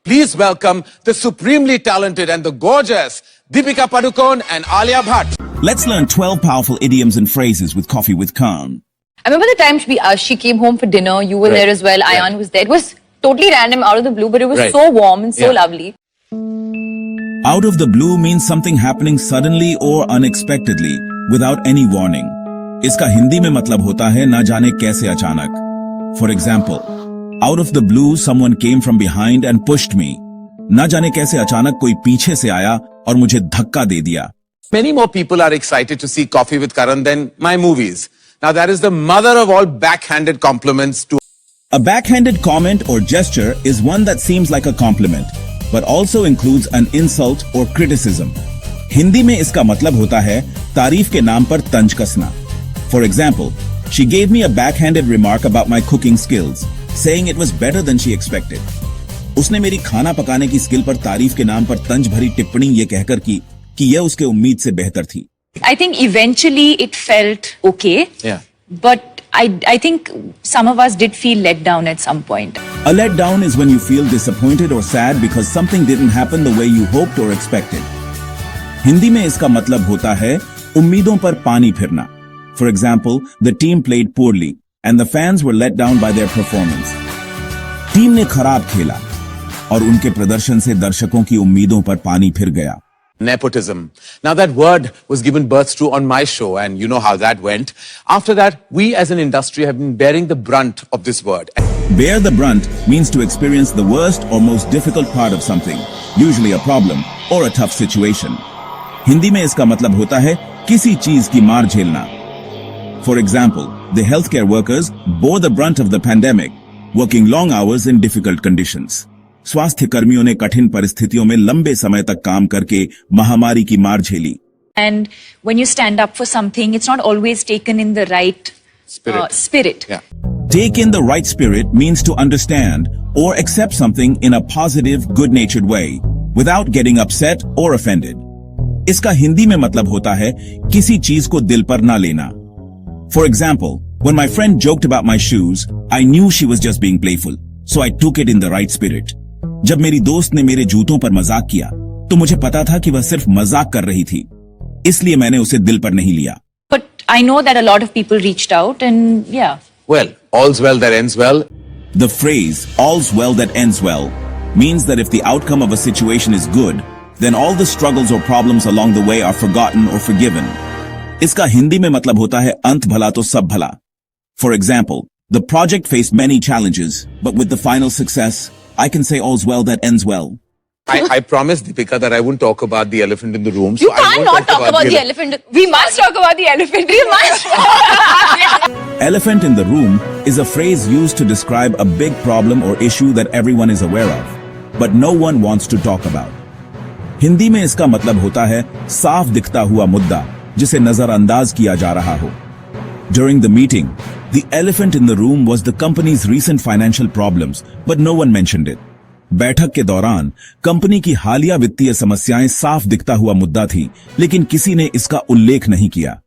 Please welcome the supremely talented and the gorgeous Deepika Padukone and Alia Bhatt. Let's learn 12 powerful idioms and phrases with Coffee with Khan. I remember the time she came home for dinner. You were there as well. Ayan was there. It was totally random, out of the blue, but it was so warm and so lovely. Out of the blue means something happening suddenly or unexpectedly, without any warning. इसका हिंदी में मतलब होता है ना जाने कैसे अचानक. For example, out of the blue someone came from behind and pushed me. ना जाने कैसे अचानक कोई पीछे से आया और मुझे धक्का दे दिया. Many more people are excited to see Coffee with Karan than my movies. Now that is the mother of all backhanded compliments to. A backhanded comment or gesture is one that seems like a compliment, but also includes an insult or criticism. Hindi में इसका मतलब होता है तारीफ के नाम पर तंज कसना. For example, she gave me a backhanded remark about my cooking skills, saying it was better than she expected. उसने मेरी खाना पकाने की स्किल पर तारीफ के नाम पर तंज भरी टिप्पणी ये कहकर की कि यह उसके उम्मीद से बेहतर थी. I think eventually it felt okay. Yeah. But I think some of us did feel let down at some point. A letdown is when you feel disappointed or sad because something didn't happen the way you hoped or expected. Hindi में इसका मतलब होता है उम्मीदों पर पानी फिरना. For example, the team played poorly and the fans were let down by their performance. Team ने खराब खेला और उनके प्रदर्शन से दर्शकों की उम्मीदों पर पानी फिर गया. Nepotism. Now that word was given birth to on my show and you know how that went. After that, we as an industry have been bearing the brunt of this word. Bear the brunt means to experience the worst or most difficult part of something, usually a problem or a tough situation. Hindi में इसका मतलब होता है किसी चीज की मार झेलना. For example, the healthcare workers bore the brunt of the pandemic, working long hours in difficult conditions. स्वास्थ्य कर्मियों ने कठिन परिस्थितियों में लंबे समय तक काम करके महामारी की मार झेली. And when you stand up for something, it's not always taken in the right spirit. Yeah. Take in the right spirit means to understand or accept something in a positive, good-natured way, without getting upset or offended. इसका हिंदी में मतलब होता है किसी चीज को दिल पर ना लेना. For example, when my friend joked about my shoes, I knew she was just being playful, so I took it in the right spirit. जब मेरी दोस्त ने मेरे जूतों पर मजाक किया, तो मुझे पता था कि वह सिर्फ मजाक कर रही थी, इसलिए मैंने उसे दिल पर नहीं लिया. But I know that a lot of people reached out and yeah. Well, all's well that ends well. The phrase, all's well that ends well, means that if the outcome of a situation is good, then all the struggles or problems along the way are forgotten or forgiven. इसका हिंदी में मतलब होता है अंत भला तो सब भला. For example, the project faced many challenges, but with the final success, I can say all's well that ends well. I promised Deepika that I wouldn't talk about the elephant in the room. You can't not talk about the elephant. We must talk about the elephant. We must. Elephant in the room is a phrase used to describe a big problem or issue that everyone is aware of, but no one wants to talk about. Hindi में इसका मतलब होता है साफ दिखता हुआ मुद्दा जिसे नजरअंदाज किया जा रहा हो. During the meeting, the elephant in the room was the company's recent financial problems, but no one mentioned it. बैठक के दौरान कंपनी की हालिया वित्तीय समस्याएं साफ दिखता हुआ मुद्दा थी, लेकिन किसी ने इसका उल्लेख नहीं किया.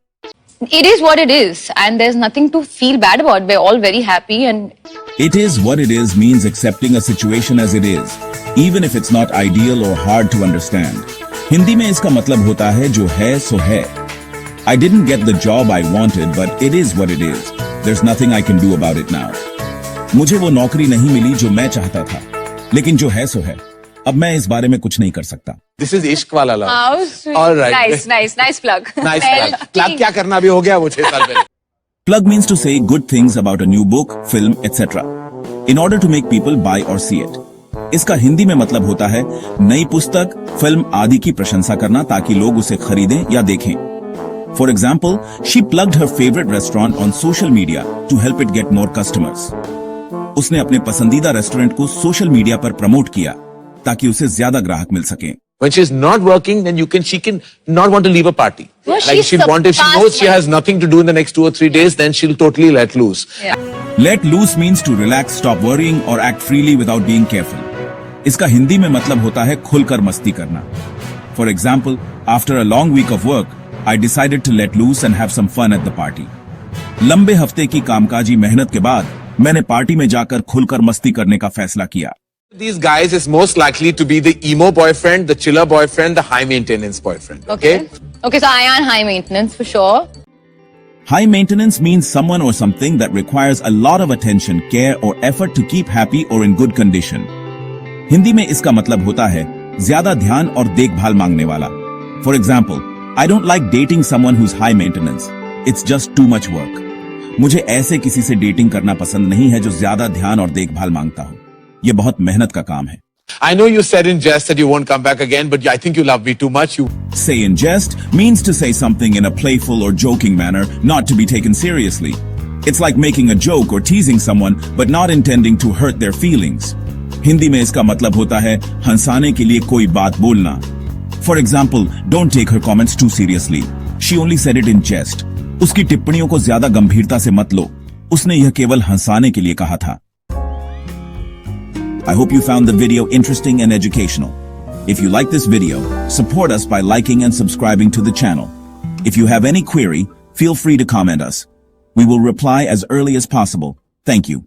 It is what it is, and there's nothing to feel bad about. We're all very happy, and It is what it is means accepting a situation as it is, even if it's not ideal or hard to understand. Hindi में इसका मतलब होता है जो है सो है. I didn't get the job I wanted, but it is what it is. There's nothing I can do about it now. मुझे वो नौकरी नहीं मिली जो मैं चाहता था, लेकिन जो है सो है. अब मैं इस बारे में कुछ नहीं कर सकता. This is इश्क वाला love. how sweet. All right. Nice plug. Nice plug. Plug क्या करना भी हो गया वो 6 साल पहले. Plug means to say good things about a new book, film, etc. in order to make people buy or see it. इसका हिंदी में मतलब होता है नई पुस्तक, फिल्म आदि की प्रशंसा करना ताकि लोग उसे खरीदें या देखें. For example, she plugged her favorite restaurant on social media to help it get more customers. उसने अपने पसंदीदा रेस्टोरेंट को सोशल मीडिया पर प्रमोट किया ताकि उसे ज्यादा ग्राहक मिल सकें. When she's not working, then she can not want to leave a party. No, like she'll want, if she knows she has nothing to do in the next 2 or 3 days, then she'll totally let loose. Yeah. Let loose means to relax, stop worrying or act freely without being careful. इसका हिंदी में मतलब होता है खुलकर मस्ती करना. For example, after a long week of work, I decided to let loose and have some fun at the party. लंबे हफ्ते की कामकाजी मेहनत के बाद मैंने पार्टी में जाकर खुलकर मस्ती करने का फैसला किया. These guys is most likely to be the emo boyfriend, the chiller boyfriend, the high maintenance boyfriend. Okay? Okay, so Ayan, high maintenance for sure. High maintenance means someone or something that requires a lot of attention, care or effort to keep happy or in good condition. Hindi में इसका मतलब होता है ज्यादा ध्यान और देखभाल मांगने वाला. For example, I don't like dating someone who's high maintenance. It's just too much work. मुझे ऐसे किसी से डेटिंग करना पसंद नहीं है जो ज्यादा ध्यान और देखभाल मांगता हो. ये बहुत मेहनत का काम है. I know you said in jest that you won't come back again, but I think you love me too much. You Say in jest means to say something in a playful or joking manner, not to be taken seriously. It's like making a joke or teasing someone, but not intending to hurt their feelings. Hindi में इसका मतलब होता है हंसाने के लिए कोई बात बोलना. For example, don't take her comments too seriously. She only said it in jest. उसकी टिप्पणियों को ज्यादा गंभीरता से मत लो. उसने यह केवल हंसाने के लिए कहा था. I hope you found the video interesting and educational. If you like this video, support us by liking and subscribing to the channel. If you have any query, feel free to comment us. We will reply as early as possible. Thank you.